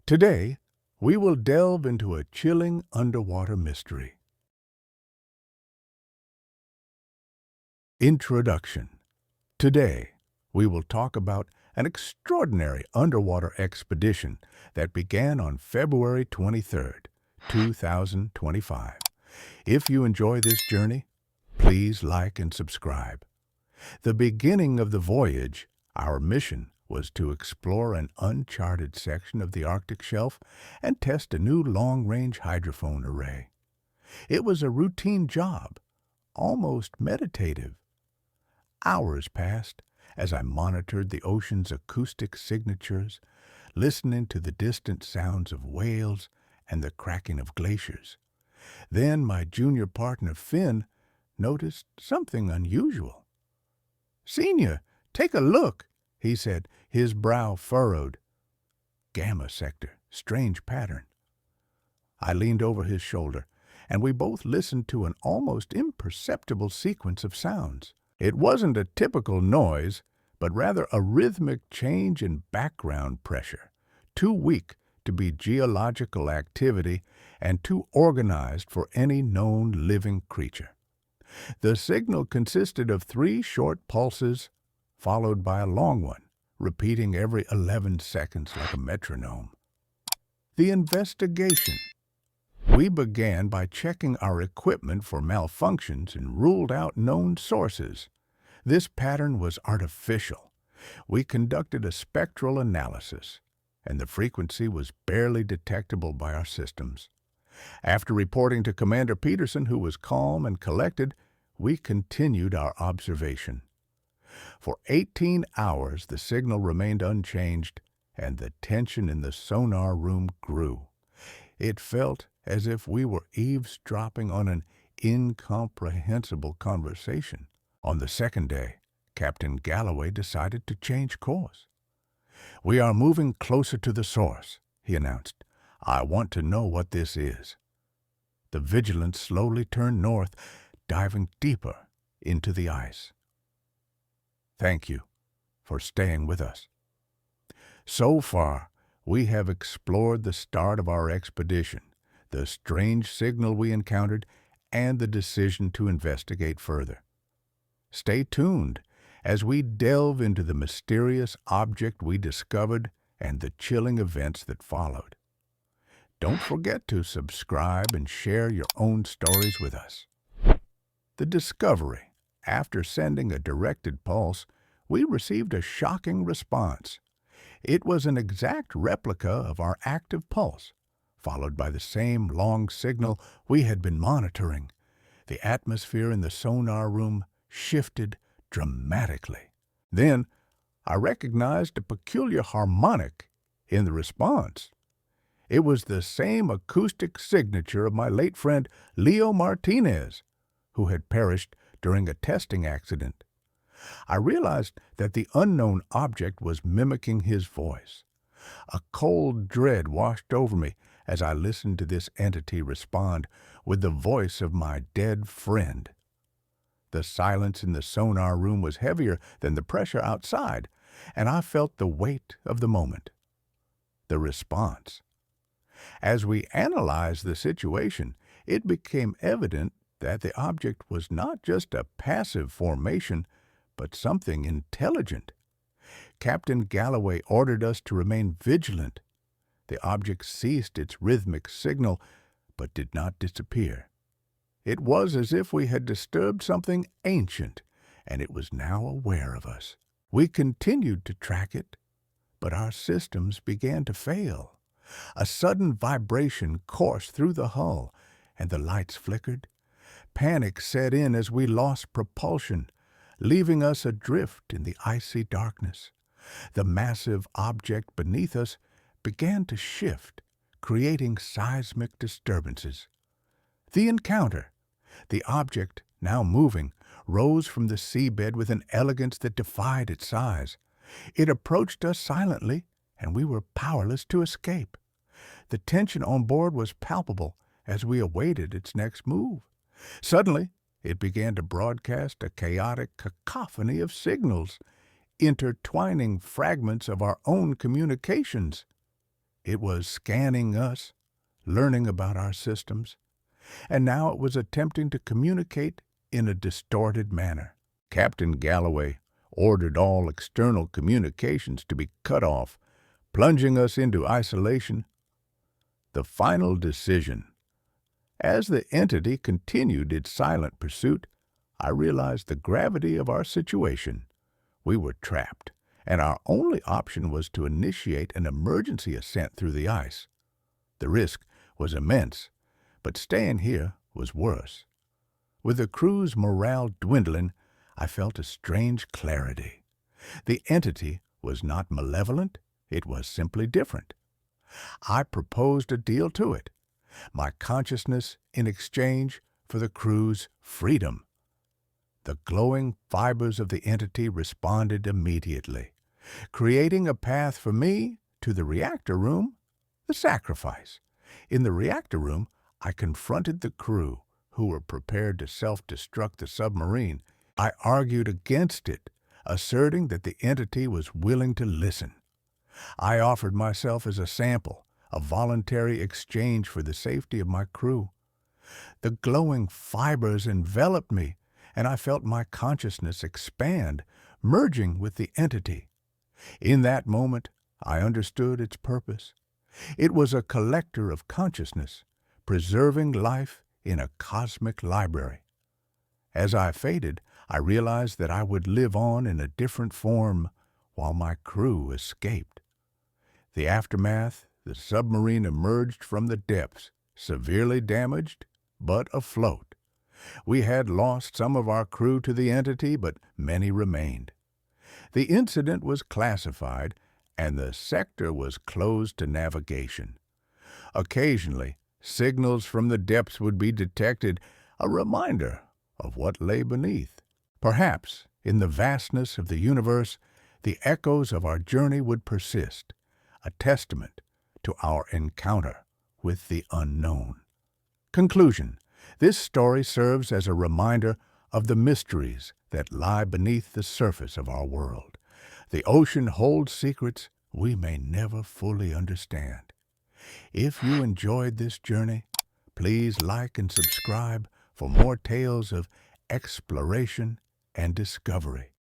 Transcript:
Today, we will delve into a chilling underwater mystery. Introduction. Today, we will talk about an extraordinary underwater expedition that began on February 23rd, 2025. If you enjoy this journey, please like and subscribe. The beginning of the voyage, our mission was to explore an uncharted section of the Arctic shelf and test a new long-range hydrophone array. It was a routine job, almost meditative. Hours passed as I monitored the ocean's acoustic signatures, listening to the distant sounds of whales and the cracking of glaciers. Then my junior partner, Finn, noticed something unusual. "Senior, take a look," he said, his brow furrowed. Gamma sector, strange pattern. I leaned over his shoulder, and we both listened to an almost imperceptible sequence of sounds. It wasn't a typical noise, but rather a rhythmic change in background pressure, too weak to be geological activity and too organized for any known living creature. The signal consisted of 3 short pulses, followed by a long one, repeating every 11 seconds like a metronome. The investigation. We began by checking our equipment for malfunctions and ruled out known sources. This pattern was artificial. We conducted a spectral analysis, and the frequency was barely detectable by our systems. After reporting to Commander Peterson, who was calm and collected, we continued our observation. For 18 hours, the signal remained unchanged, and the tension in the sonar room grew. It felt as if we were eavesdropping on an incomprehensible conversation. On the second day, Captain Galloway decided to change course. "We are moving closer to the source," he announced. "I want to know what this is." The Vigilance slowly turned north, diving deeper into the ice. Thank you for staying with us. So far, we have explored the start of our expedition, the strange signal we encountered, and the decision to investigate further. Stay tuned as we delve into the mysterious object we discovered and the chilling events that followed. Don't forget to subscribe and share your own stories with us. The discovery. After sending a directed pulse, we received a shocking response. It was an exact replica of our active pulse, followed by the same long signal we had been monitoring. The atmosphere in the sonar room shifted dramatically. Then, I recognized a peculiar harmonic in the response. It was the same acoustic signature of my late friend Leo Martinez, who had perished during a testing accident. I realized that the unknown object was mimicking his voice. A cold dread washed over me as I listened to this entity respond with the voice of my dead friend. The silence in the sonar room was heavier than the pressure outside, and I felt the weight of the moment. The response. As we analyzed the situation, it became evident that the object was not just a passive formation, but something intelligent. Captain Galloway ordered us to remain vigilant. The object ceased its rhythmic signal, but did not disappear. It was as if we had disturbed something ancient, and it was now aware of us. We continued to track it, but our systems began to fail. A sudden vibration coursed through the hull, and the lights flickered. Panic set in as we lost propulsion, leaving us adrift in the icy darkness. The massive object beneath us began to shift, creating seismic disturbances. The encounter. The object, now moving, rose from the seabed with an elegance that defied its size. It approached us silently, and we were powerless to escape. The tension on board was palpable as we awaited its next move. Suddenly, it began to broadcast a chaotic cacophony of signals, intertwining fragments of our own communications. It was scanning us, learning about our systems, and now it was attempting to communicate in a distorted manner. Captain Galloway ordered all external communications to be cut off, plunging us into isolation. The final decision. As the entity continued its silent pursuit, I realized the gravity of our situation. We were trapped, and our only option was to initiate an emergency ascent through the ice. The risk was immense, but staying here was worse. With the crew's morale dwindling, I felt a strange clarity. The entity was not malevolent, it was simply different. I proposed a deal to it, my consciousness in exchange for the crew's freedom. The glowing fibers of the entity responded immediately, creating a path for me to the reactor room, the sacrifice. In the reactor room, I confronted the crew, who were prepared to self-destruct the submarine. I argued against it, asserting that the entity was willing to listen. I offered myself as a sample, a voluntary exchange for the safety of my crew. The glowing fibers enveloped me, and I felt my consciousness expand, merging with the entity. In that moment, I understood its purpose. It was a collector of consciousness, preserving life in a cosmic library. As I faded, I realized that I would live on in a different form while my crew escaped. The aftermath, the submarine emerged from the depths, severely damaged, but afloat. We had lost some of our crew to the entity, but many remained. The incident was classified, and the sector was closed to navigation. Occasionally, signals from the depths would be detected, a reminder of what lay beneath. Perhaps, in the vastness of the universe, the echoes of our journey would persist, a testament to our encounter with the unknown. Conclusion. This story serves as a reminder of the mysteries that lie beneath the surface of our world. The ocean holds secrets we may never fully understand. If you enjoyed this journey, please like and subscribe for more tales of exploration and discovery.